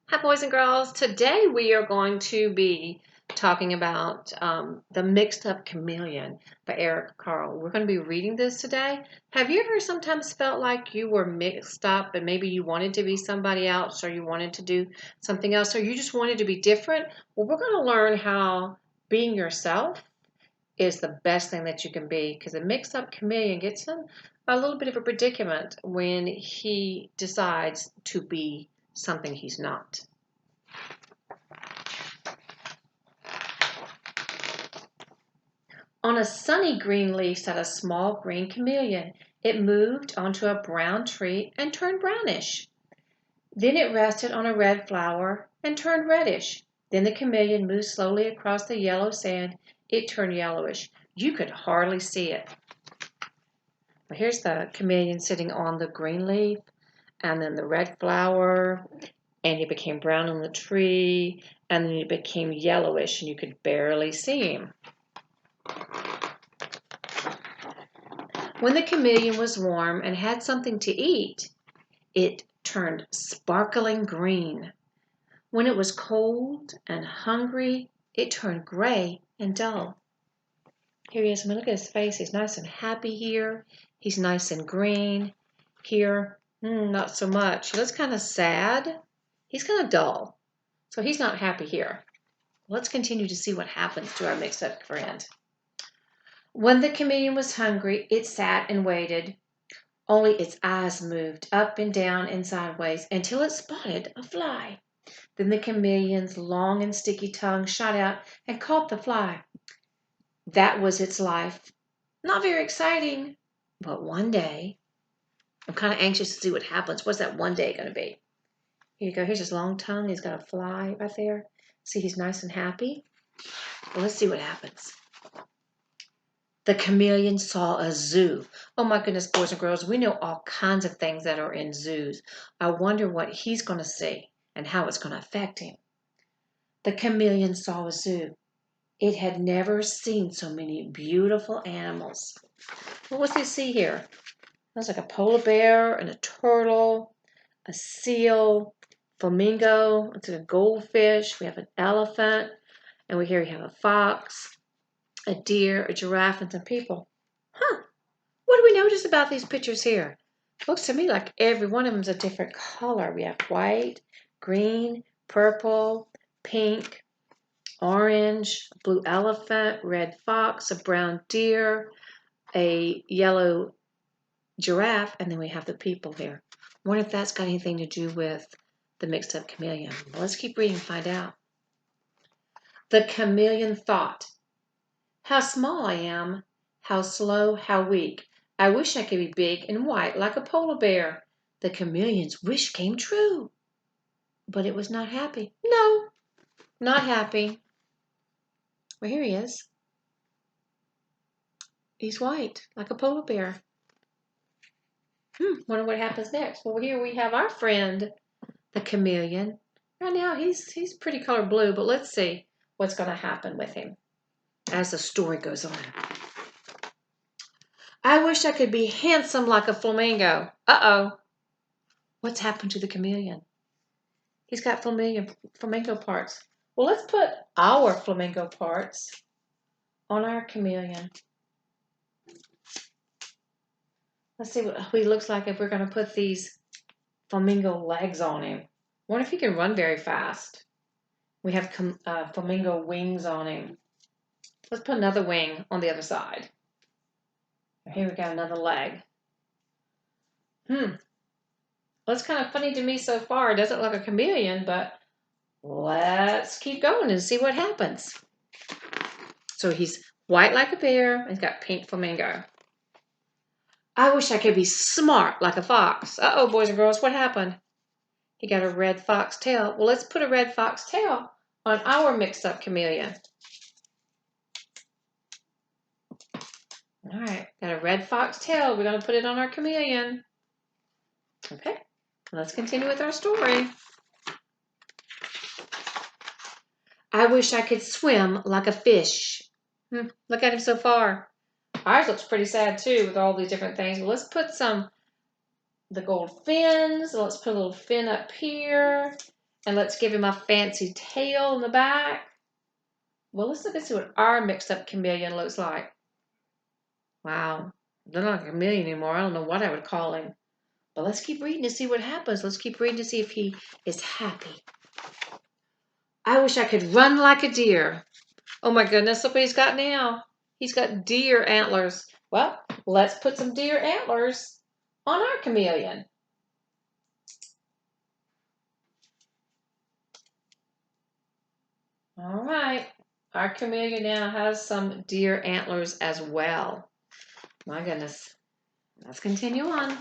Hi, boys and girls. Today we are going to be talking about The Mixed-Up Chameleon by Eric Carle. We're going to be reading this today. Have you ever sometimes felt like you were mixed up and maybe you wanted to be somebody else or you wanted to do something else or you just wanted to be different? Well, we're going to learn how being yourself is the best thing that you can be, because a mixed-up chameleon gets in a little bit of a predicament when he decides to be something he's not. On a sunny green leaf sat a small green chameleon. It moved onto a brown tree and turned brownish. Then it rested on a red flower and turned reddish. Then the chameleon moved slowly across the yellow sand. It turned yellowish. You could hardly see it. Well, here's the chameleon sitting on the green leaf, and then the red flower, and he became brown on the tree, and then he became yellowish, and you could barely see him. When the chameleon was warm and had something to eat, it turned sparkling green. When it was cold and hungry, it turned gray and dull. Here he is. I mean, look at his face. He's nice and happy here. He's nice and green. Here, not so much. He looks kind of sad. He's kind of dull. So he's not happy here. Let's continue to see what happens to our mixed-up friend. When the chameleon was hungry, it sat and waited. Only its eyes moved up and down and sideways until it spotted a fly. Then the chameleon's long and sticky tongue shot out and caught the fly. That was its life. Not very exciting, but one day, I'm kind of anxious to see what happens. What's that one day going to be? Here you go. Here's his long tongue. He's got a fly right there. See, he's nice and happy. Well, let's see what happens. The chameleon saw a zoo. Oh my goodness, boys and girls, we know all kinds of things that are in zoos. I wonder what he's going to see and how it's going to affect him. The chameleon saw a zoo. It had never seen so many beautiful animals. Well, what's he see here? Looks like a polar bear and a turtle, a seal, flamingo, it's a goldfish, we have an elephant, and we have a fox, a deer, a giraffe, and some people. What do we notice about these pictures here? Looks to me like every one of them is a different color. We have white, green, purple, pink, orange, blue elephant, red fox, a brown deer, a yellow giraffe, and then we have the people here. I wonder if that's got anything to do with the mixed-up chameleon. Well, let's keep reading and find out. The chameleon thought, "How small I am, how slow, how weak. I wish I could be big and white like a polar bear." The chameleon's wish came true, but it was not happy. No, not happy. Well, here he is. He's white, like a polar bear. Wonder what happens next. Well, here we have our friend, the chameleon. Right now, he's pretty color blue, but let's see what's going to happen with him as the story goes on. I wish I could be handsome like a flamingo. Uh-oh. What's happened to the chameleon? He's got flamingo parts. Well, let's put our flamingo parts on our chameleon. Let's see what he looks like if we're going to put these flamingo legs on him. I wonder if he can run very fast. We have flamingo wings on him. Let's put another wing on the other side. Here we got another leg. That's kind of funny to me so far. It doesn't look like a chameleon, but let's keep going and see what happens. So he's white like a bear and he's got pink flamingo. I wish I could be smart like a fox. Uh-oh, boys and girls, what happened? He got a red fox tail. Well, let's put a red fox tail on our mixed-up chameleon. All right, got a red fox tail. We're going to put it on our chameleon. Okay, let's continue with our story. I wish I could swim like a fish. Look at him so far. Ours looks pretty sad too with all these different things. Well, let's put the gold fins. Let's put a little fin up here. And let's give him a fancy tail in the back. Well, let's look and see what our mixed-up chameleon looks like. Wow, they're not a chameleon anymore. I don't know what I would call him. But let's keep reading to see what happens. Let's keep reading to see if he is happy. I wish I could run like a deer. Oh my goodness, look what he's got now. He's got deer antlers. Well, let's put some deer antlers on our chameleon. All right, our chameleon now has some deer antlers as well. My goodness, let's continue on.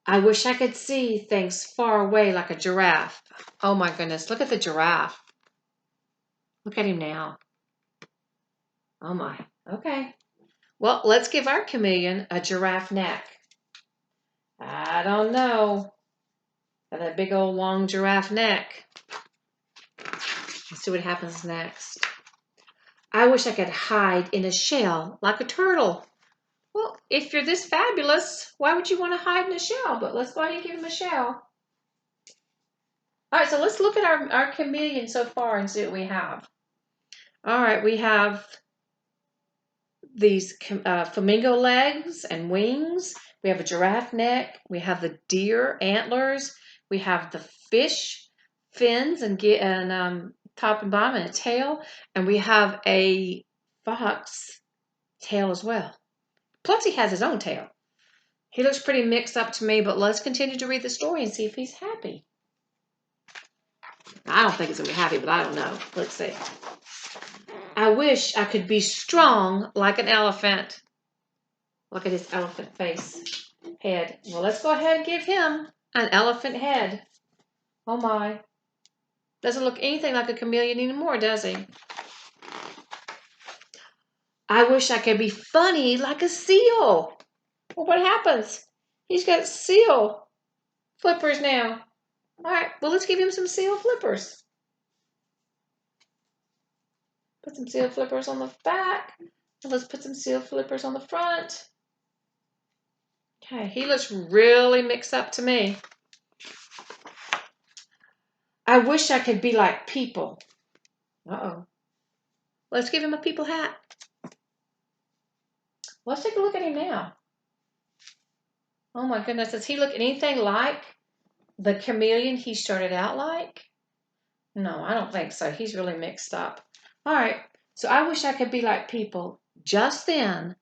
I wish I could see things far away like a giraffe. Oh my goodness, look at the giraffe. Look at him now. Oh my, okay. Well, let's give our chameleon a giraffe neck. I don't know. Got that big old long giraffe neck. Let's see what happens next. I wish I could hide in a shell like a turtle. Well, if you're this fabulous, why would you want to hide in a shell? But let's go ahead and give him a shell. All right, so let's look at our chameleon so far and see what we have. All right, we have these flamingo legs and wings. We have a giraffe neck. We have the deer antlers. We have the fish fins and top and bottom and a tail. And we have a fox tail as well. Plus he has his own tail. He looks pretty mixed up to me, but let's continue to read the story and see if he's happy. I don't think he's going to be happy, but I don't know. Let's see. I wish I could be strong like an elephant. Look at his elephant face, head. Well, let's go ahead and give him an elephant head. Oh my. Doesn't look anything like a chameleon anymore, does he? I wish I could be funny like a seal. Well, what happens? He's got seal flippers now. All right, well, let's give him some seal flippers. Put some seal flippers on the back. And let's put some seal flippers on the front. Okay, he looks really mixed up to me. I wish I could be like people. Uh-oh. Let's give him a people hat. Let's take a look at him now. Oh my goodness, does he look anything like the chameleon he started out like? No, I don't think so. He's really mixed up. All right, so I wish I could be like people. Just then,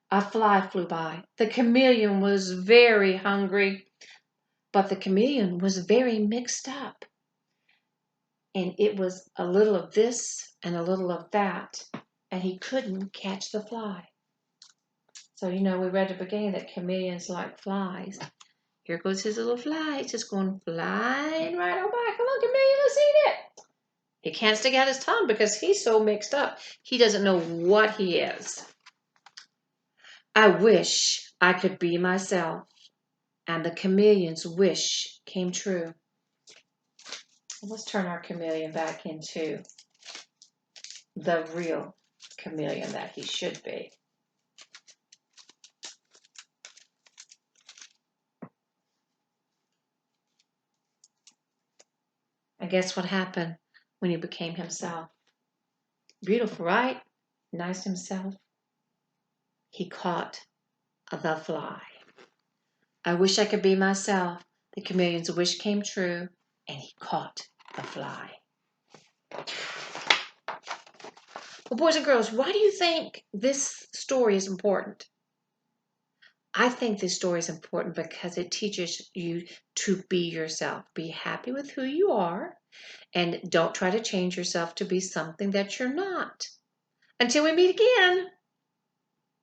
a fly flew by. The chameleon was very hungry, but the chameleon was very mixed up. And it was a little of this and a little of that, and he couldn't catch the fly. So, we read at the beginning that chameleons like flies. Here goes his little fly. It's just going flying right on by. Come on, chameleon, let's eat it. He can't stick out his tongue because he's so mixed up. He doesn't know what he is. I wish I could be myself, and the chameleon's wish came true. Let's turn our chameleon back into the real chameleon that he should be. And guess what happened when he became himself? Beautiful, right? Nice himself. He caught the fly. I wish I could be myself. The chameleon's wish came true, and he caught the fly. Well, boys and girls, why do you think this story is important? I think this story is important because it teaches you to be yourself. Be happy with who you are, and don't try to change yourself to be something that you're not. Until we meet again.